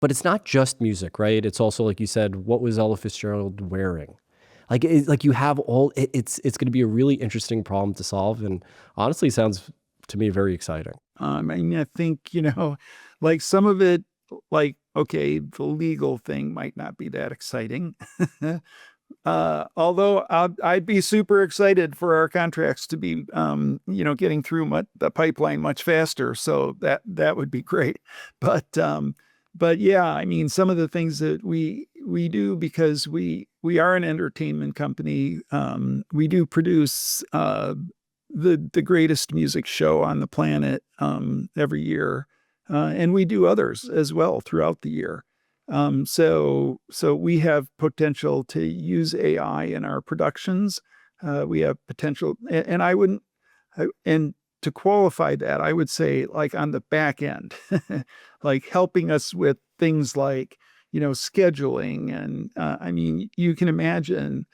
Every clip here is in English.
But it's not just music, right? It's also, like you said, what was Ella Fitzgerald wearing? Like you have it's going to be a really interesting problem to solve, and honestly, sounds to me very exciting. I think, like some of it, like, okay, the legal thing might not be that exciting. Although I'd be super excited for our contracts to be, getting through the pipeline much faster. So that would be great. But, but yeah, I mean, some of the things that we do because we are an entertainment company. We do produce the greatest music show on the planet every year, and we do others as well throughout the year. So we have potential to use AI in our productions. We have potential, and I wouldn't, and to qualify that, I would say like on the back end, like helping us with things like, scheduling. And I mean, you can imagine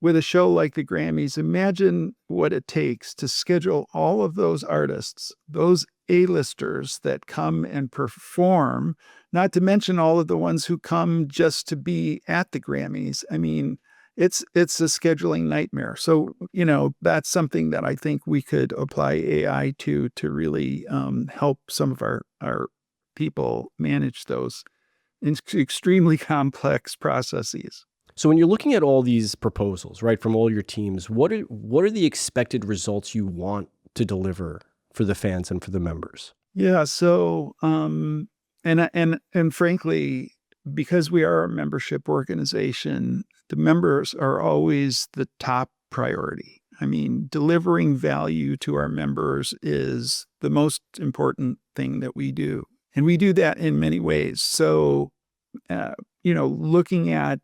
with a show like the Grammys, imagine what it takes to schedule all of those artists, those A-listers that come and perform, not to mention all of the ones who come just to be at the Grammys. I mean, it's a scheduling nightmare. So, that's something that I think we could apply AI to really help some of our people manage those extremely complex processes. So when you're looking at all these proposals, right, from all your teams, what are the expected results you want to deliver for the fans and for the members? Yeah, so and frankly, because we are a membership organization, the members are always the top priority. I mean, delivering value to our members is the most important thing that we do. And we do that in many ways. So, looking at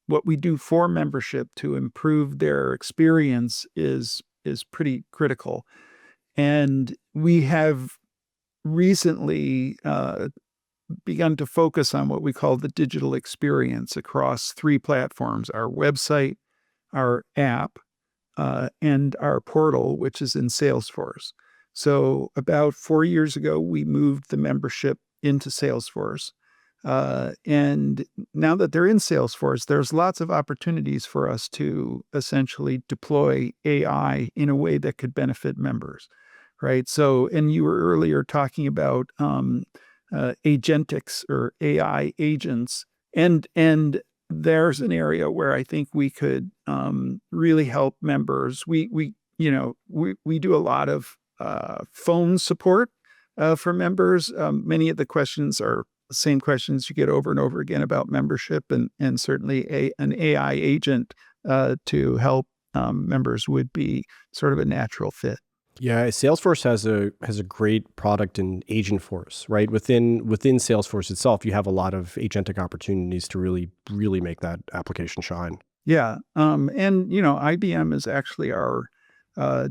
what we do for membership to improve their experience is pretty critical. And we have recently begun to focus on what we call the digital experience across three platforms: our website, our app, and our portal, which is in Salesforce. So, about 4 years ago, we moved the membership into Salesforce. And now that they're in Salesforce, there's lots of opportunities for us to essentially deploy AI in a way that could benefit members, right? So, and you were earlier talking about agentics or AI agents, and there's an area where I think we could really help members. We do a lot of phone support for members. Many of the questions are the same questions you get over and over again about membership, and certainly an AI agent to help members would be sort of a natural fit. Yeah, Salesforce has a great product in Agent Force, right? Within Salesforce itself, you have a lot of agentic opportunities to really make that application shine. Yeah. And, IBM is actually our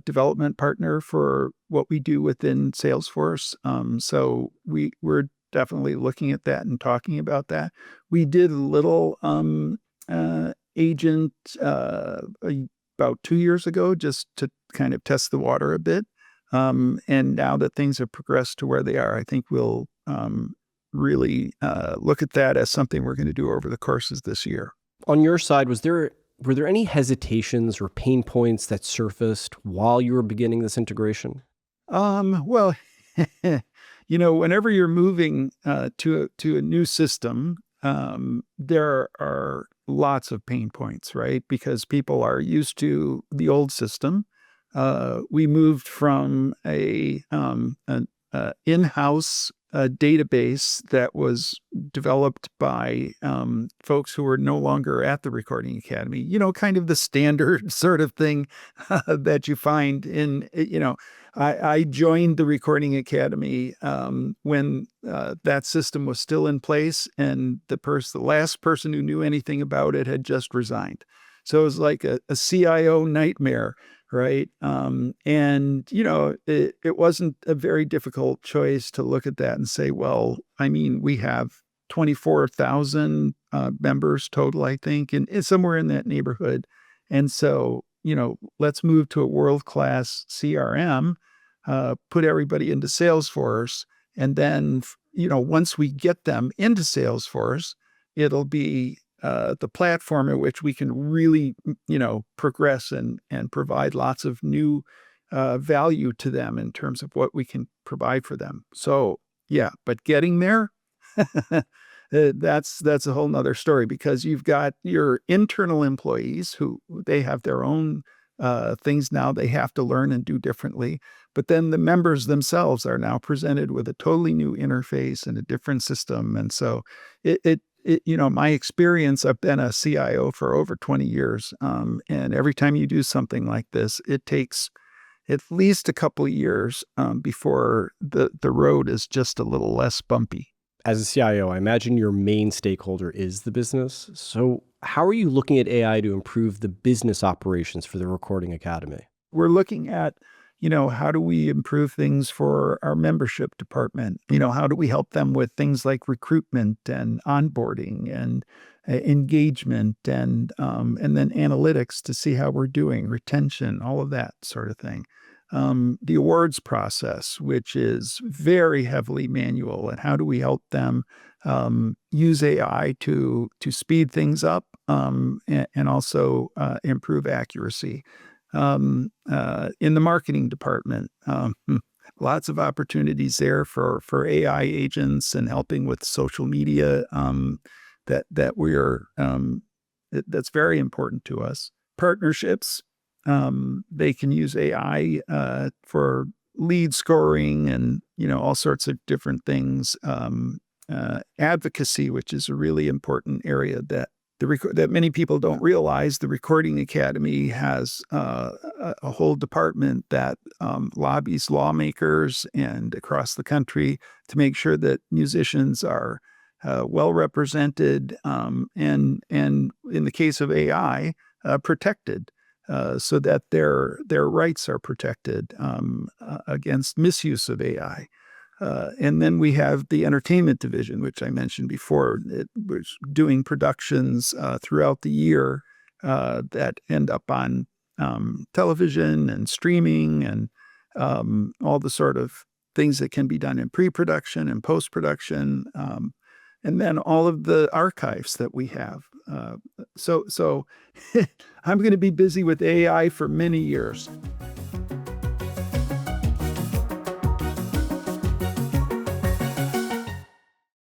development partner for what we do within Salesforce. So we're definitely looking at that and talking about that. We did a little agent about 2 years ago just to kind of test the water a bit. And now that things have progressed to where they are, I think we'll really look at that as something we're going to do over the course of this year. On your side, were there any hesitations or pain points that surfaced while you were beginning this integration? Well, whenever you're moving to a new system, there are lots of pain points, right? Because people are used to the old system. We moved from an in-house database that was developed by folks who were no longer at the Recording Academy. Kind of the standard sort of thing that you find I joined the Recording Academy when that system was still in place, and the last person who knew anything about it had just resigned. So it was like a CIO nightmare, right? It wasn't a very difficult choice to look at that and say, well, I mean, we have 24,000 members total, I think, and it's somewhere in that neighborhood. And so, let's move to a world-class CRM, put everybody into Salesforce, and then once we get them into Salesforce, it'll be the platform at which we can really, progress and provide lots of new value to them in terms of what we can provide for them. So yeah, but getting there, that's a whole nother story because you've got your internal employees who they have their own things now they have to learn and do differently. But then the members themselves are now presented with a totally new interface and a different system. And so my experience, I've been a CIO for over 20 years. And every time you do something like this, it takes at least a couple of years before the road is just a little less bumpy. As a CIO, I imagine your main stakeholder is the business. So, how are you looking at AI to improve the business operations for the Recording Academy? We're looking at, how do we improve things for our membership department? How do we help them with things like recruitment and onboarding and engagement and then analytics to see how we're doing, retention, all of that sort of thing. The awards process, which is very heavily manual, and how do we help them use AI to speed things up and also improve accuracy. In the marketing department, lots of opportunities there for AI agents and helping with social media that we're that's very important to us. Partnerships, they can use AI for lead scoring and all sorts of different things. Advocacy, which is a really important area that many people don't realize. The Recording Academy has a whole department that lobbies lawmakers and across the country to make sure that musicians are well represented and in the case of AI, protected. So that their rights are protected against misuse of AI. And then we have the entertainment division, which I mentioned before. It was doing productions throughout the year that end up on television and streaming and all the sort of things that can be done in pre-production and post-production. And then all of the archives that we have. So I'm going to be busy with AI for many years.